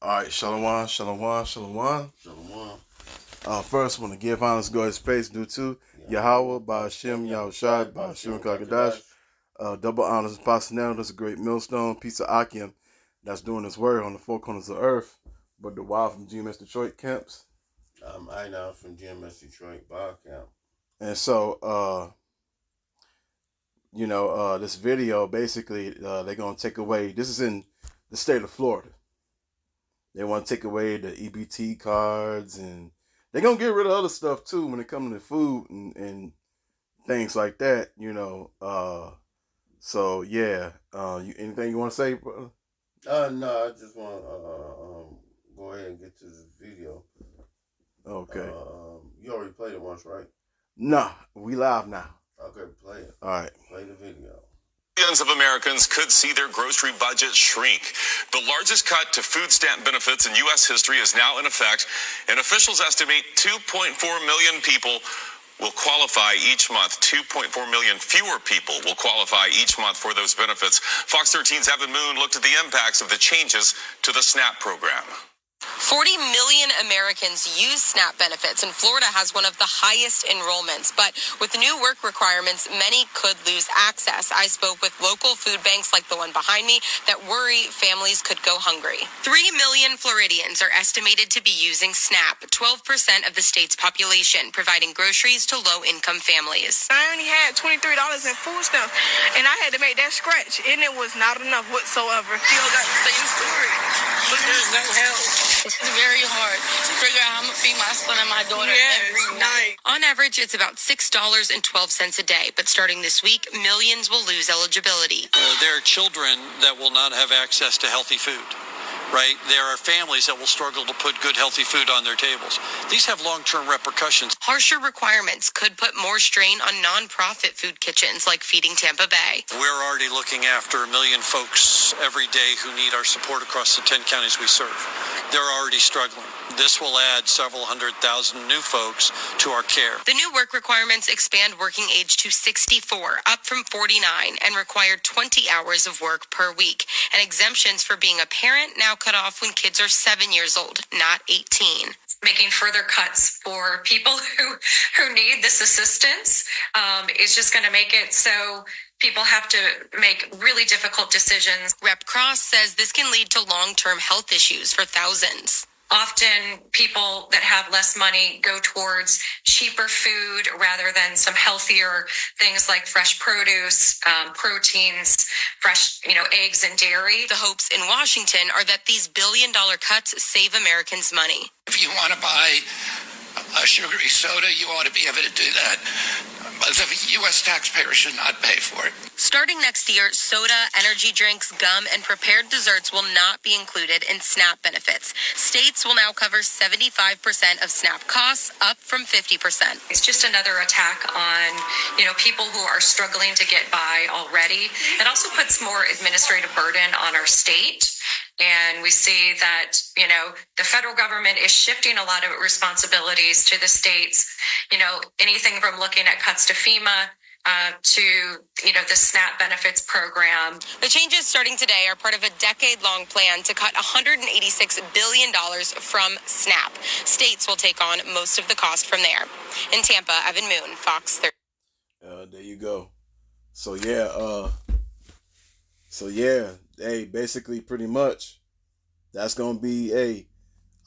All right, Shalom, Shalom, Shalom. Shalom. First, I want to give honors, glory, and praise due to Yahweh, Ba'ashem, Yahushai, Ba'ashem, Kakadash. Double honors and possibility. That's a great millstone, piece of Akim that's doing his work on the four corners of the earth. But the wild from GMS Detroit camps. I'm Ina from GMS Detroit Bar Camp. And so, this video, basically, they're going to take away, this is in the state of Florida. They want to take away the EBT cards, and they're going to get rid of other stuff, too, when it comes to food and things like that, So, yeah. Anything you want to say, brother? No, I just want to go ahead and get to this video. Okay. You already played it once, right? Nah, we live now. Okay, play it. All right. Play the video. Millions of Americans could see their grocery budget shrink. The largest cut to food stamp benefits in U.S. history is now in effect, and officials estimate 2.4 million people will qualify each month. 2.4 million fewer people will qualify each month for those benefits. Fox 13's Evan Moon looked at the impacts of the changes to the SNAP program. 40 million Americans use SNAP benefits, and Florida has one of the highest enrollments. But with new work requirements, many could lose access. I spoke with local food banks like the one behind me that worry families could go hungry. 3 million Floridians are estimated to be using SNAP, 12% of the state's population, providing groceries to low-income families. I only had $23 in food stamps, and I had to make that scratch, and it was not enough whatsoever. Still got the same story, but there's no help. It's very hard to figure out how I'm going to feed my son and my daughter every night. On average, it's about $6.12 a day, but starting this week, millions will lose eligibility. There are children that will not have access to healthy food, right? There are families that will struggle to put good, healthy food on their tables. These have long-term repercussions. Harsher requirements could put more strain on nonprofit food kitchens like Feeding Tampa Bay. We're already looking after 1 million folks every day who need our support across the 10 counties we serve. They're already struggling. This will add several 100,000 new folks to our care. The new work requirements expand working age to 64, up from 49, and require 20 hours of work per week. And exemptions for being a parent now cut off when kids are 7 years old, not 18. Making further cuts for people who need this assistance is just going to make it so people have to make really difficult decisions. Rep. Cross says this can lead to long-term health issues for thousands. Often people that have less money go towards cheaper food rather than some healthier things like fresh produce, proteins, fresh, eggs and dairy. The hopes in Washington are that these billion-dollar cuts save Americans money. If you want to buy a sugary soda, you ought to be able to do that. The U.S. taxpayer should not pay for it. Starting next year, soda, energy drinks, gum, and prepared desserts will not be included in SNAP benefits. States will now cover 75% of SNAP costs, up from 50%. It's just another attack on, people who are struggling to get by already. It also puts more administrative burden on our state. And we see that, the federal government is shifting a lot of responsibilities to the states, anything from looking at cuts to FEMA to, the SNAP benefits program. The changes starting today are part of a decade-long plan to cut $186 billion from SNAP. States will take on most of the cost from there. In Tampa, Evan Moon, Fox 13. There you go. So, hey, basically, pretty much, that's gonna be a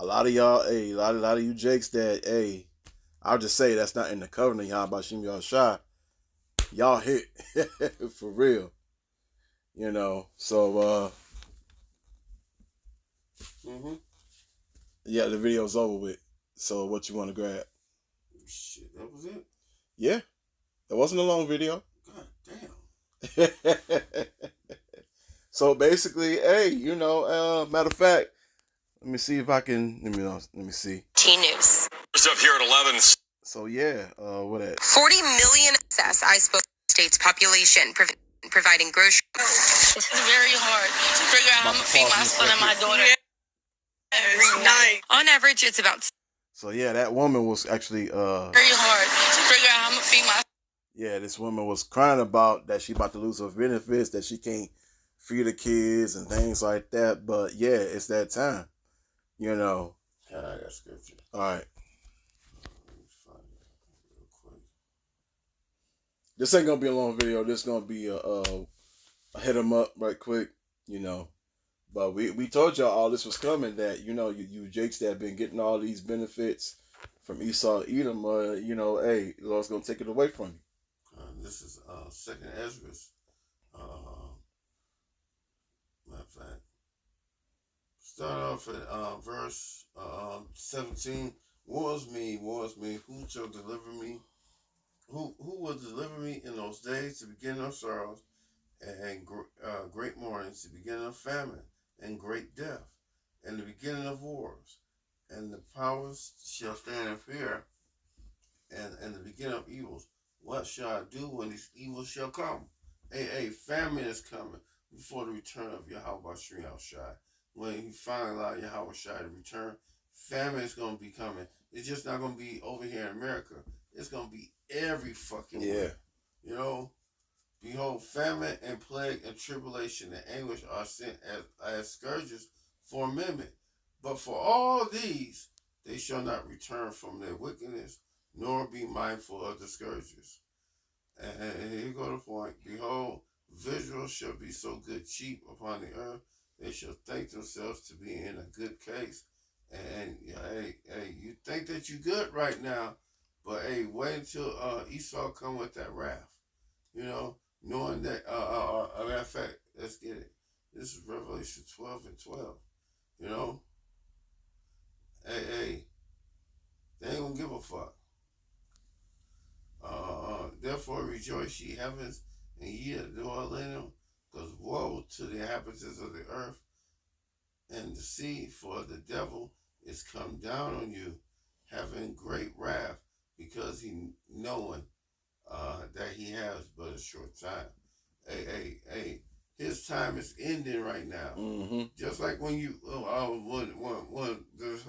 lot of y'all, a lot of you jakes that, I'll just say that's not in the covenant, y'all, about Shem Yahushai. Y'all hit for real, So, yeah, the video's over with. So, what you want to grab? Shit, that was it. Yeah, it wasn't a long video. God damn. So basically, matter of fact, let me see if I can, let me see. T-News. First up here at 11. So what at? 40 million access, I spoke to the state's population, providing groceries. It's very hard to figure out how I'm going to feed my son and my daughter every night. On average, it's about... So that woman was actually... very hard to figure out how I'm going to feed my... Yeah, this woman was crying about that she about to lose her benefits, that she can't feed the kids and things like that. But it's that time. You know. Can I that scripture? All right. Let me find it real quick. This ain't gonna be a long video. This gonna be a hit 'em up right quick. You know. But we told y'all all this was coming. That you Jakes that have been getting all these benefits from Esau Edom. Hey, the Lord's gonna take it away from you. This is Second Ezra. Matter of fact, start off at verse 17. Woe is me, who shall deliver me? Who will deliver me in those days, the beginning of sorrows and great mournings, the beginning of famine and great death, and the beginning of wars, and the powers shall stand in fear, and the beginning of evils. What shall I do when these evils shall come? Famine is coming before the return of Yahweh Bashir al-Shai. When he finally allowed Yahweh Shai to return, famine is going to be coming. It's just not going to be over here in America. It's going to be every fucking way. You know? Behold, famine and plague and tribulation and anguish are sent as scourges for men. But for all these, they shall not return from their wickedness, nor be mindful of the scourges. And here go the point. Behold, visuals shall be so good cheap upon the earth, they shall think themselves to be in a good case. And you think that you good right now, but wait until Esau come with that wrath. You know, knowing that, a matter of fact, let's get it. This is Revelation 12 and 12. You know? They ain't gonna give a fuck. Therefore rejoice, ye heavens, and ye that dwell in them, because woe to the inhabitants of the earth and the sea, for the devil is come down on you, having great wrath, because he knowing that he has but a short time. His time is ending right now. Mm-hmm. Just like when when the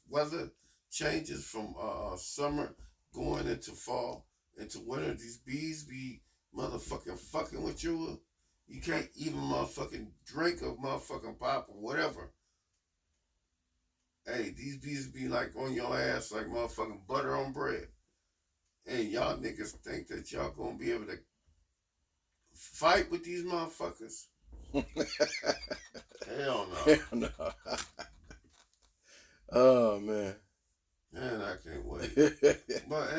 weather changes from summer going into fall, into winter, these bees be motherfucking fucking with you. You can't even motherfucking drink a motherfucking pop or whatever. These bees be like on your ass like motherfucking butter on bread. And y'all niggas think that y'all gonna be able to fight with these motherfuckers? Hell no. Hell no. Oh man. Man, I can't wait. But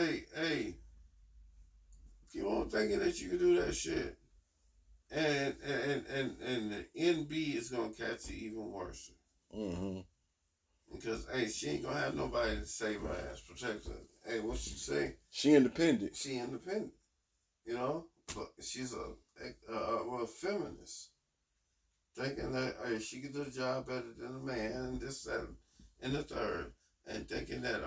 keep on thinking that you can do that shit. And the NB is gonna catch you even worse. Mm-hmm. Because she ain't gonna have nobody to save her ass, protect her. What she say? She independent. She independent. You know? But she's a feminist. Thinking that she can do the job better than a man, and this, that, and the third. And thinking that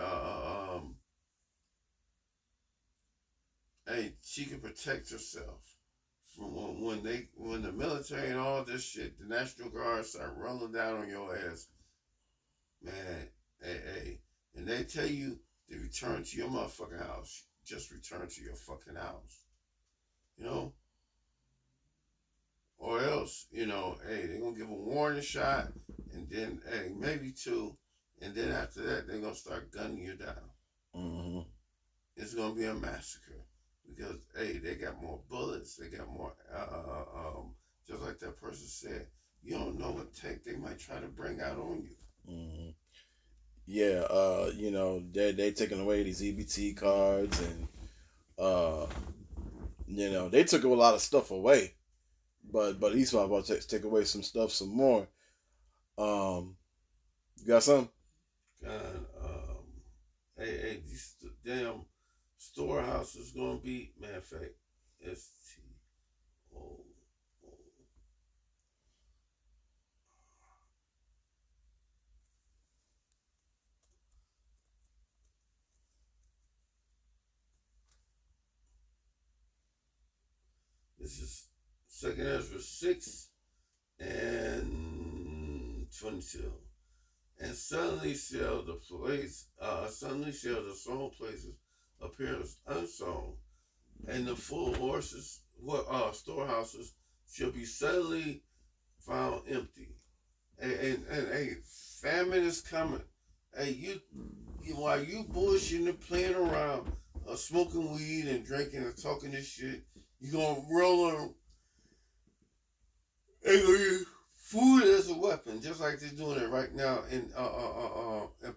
she can protect herself from when the military and all this shit, the National Guard start rolling down on your ass, man. And they tell you to return to your motherfucking house. Just return to your fucking house, you know. Or else, you know, they're gonna give a warning shot, and then maybe two. And then after that, they're going to start gunning you down. Mm-hmm. It's going to be a massacre. Because, they got more bullets. They got more, just like that person said, you don't know what tank they might try to bring out on you. Mm-hmm. Yeah, you know, they taking away these EBT cards and, you know, they took a lot of stuff away. But Esau about to take away some stuff some more. You got something? God, these damn storehouses gonna be, matter of fact, STO. This is 2nd Ezra 6 and 22. And suddenly shall the sown places appear unsown, and the full horses, storehouses shall be suddenly found empty. And famine is coming. Hey, you while you bullshitting and playing around, smoking weed and drinking and talking this shit, you gonna roll on. They gonna use food as a weapon, just like they're doing it right now in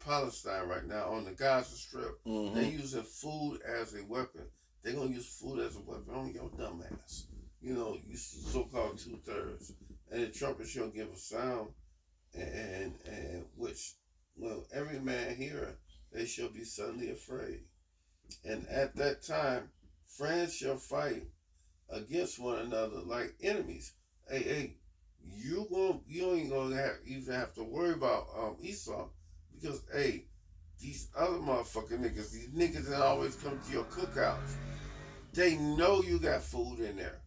Palestine right now on the Gaza Strip. Mm-hmm. They're using food as a weapon. They're gonna use food as a weapon on your dumb ass. You know, you so-called 2/3. And the trumpet shall give a sound, and which, well, every man heareth, they shall be suddenly afraid. And at that time, friends shall fight against one another like enemies. Hey, you ain't gonna even have to worry about Esau, because these other motherfucking niggas, these niggas that always come to your cookouts, they know you got food in there.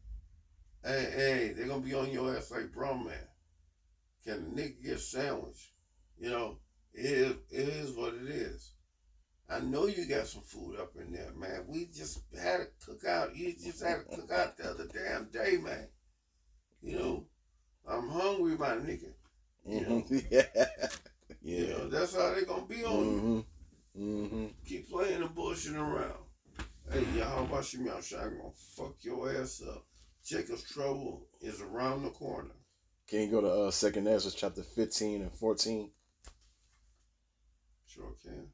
Hey, they're gonna be on your ass like, bro, man, can a nigga get a sandwich? You know, it is what it is. I know you got some food up in there, man. We just had a cookout. You just had a cookout the other damn day, man. You know, I'm hungry, my nigga. You know? Yeah. You know, that's how they gonna be on you. Keep playing and bullshitting around. Hey, y'all, watch me out, I'm gonna fuck your ass up. Jacob's trouble is around the corner. Can you go to 2 Ezra chapter 15 and 14? Sure can.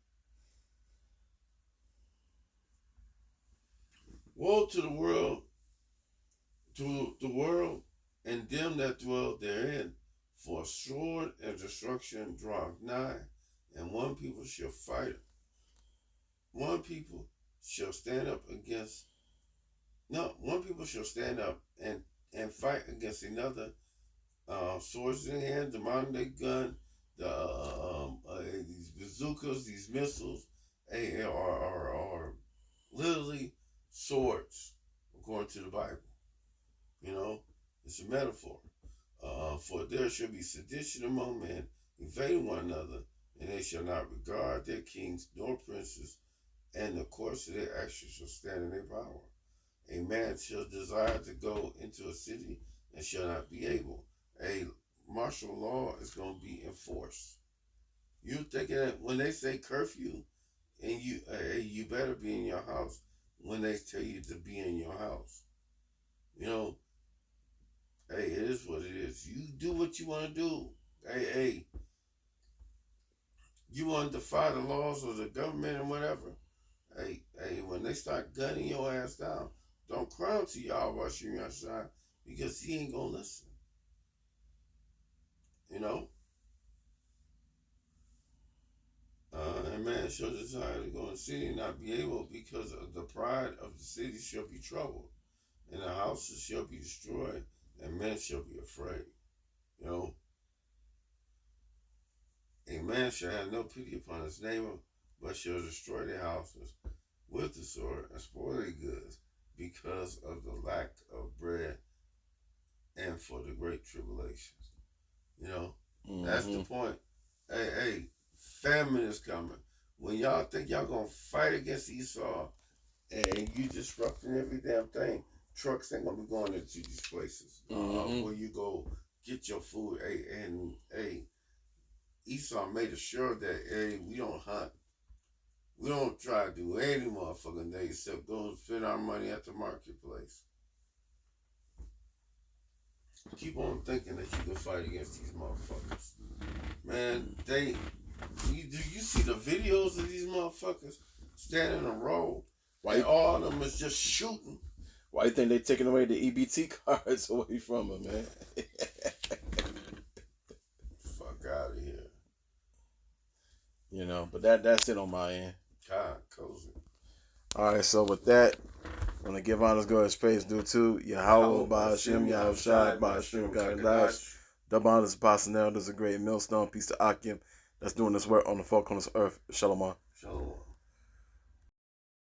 Woe to the world and them that dwell therein, for sword and destruction draweth nigh, and one people shall fight. One people shall stand up and fight against another, swords in hand, the modern day gun, these bazookas, these missiles, are literally swords, according to the Bible. You know, it's a metaphor. For there shall be sedition among men, invading one another, and they shall not regard their kings nor princes, and the course of their actions shall stand in their power. A man shall desire to go into a city and shall not be able. A martial law is going to be enforced. You thinking that when they say curfew, and you better be in your house when they tell you to be in your house. You know, hey, it is what it is. You do what you want to do. Hey, you want to defy the laws of the government and whatever. Hey, when they start gunning your ass down, don't cry to y'all watching your side, because he ain't gonna listen. You know? And man shall desire to go in the city and not be able, because of the pride of the city shall be troubled, and the houses shall be destroyed, and men shall be afraid. You know? A man shall have no pity upon his neighbor, but shall destroy their houses with the sword and spoil their goods, because of the lack of bread and for the great tribulations. You know, that's the point. Hey, famine is coming. When y'all think y'all gonna fight against Esau and you disrupting every damn thing, trucks ain't gonna be going into these places where you go get your food. Hey, Esau made sure that we don't hunt. We don't try to do any motherfucking thing except go and spend our money at the marketplace. Keep on thinking that you can fight against these motherfuckers. Man, you see the videos of these motherfuckers standing in a row? Why all of them is just shooting? Why you think they taking away the EBT cards away from them, man? Fuck out of here. You know, but that's it on my end. God, cozy. All right, so with that, I want to give honors, glory, and praise due to Yahweh, Ba'ashem, Yahushai, Ba'ashem, Kakadash. Double honors, Apostle Now. There's a great millstone. Peace to Akim that's doing this work on the folk on this earth. Shalom. Shalom.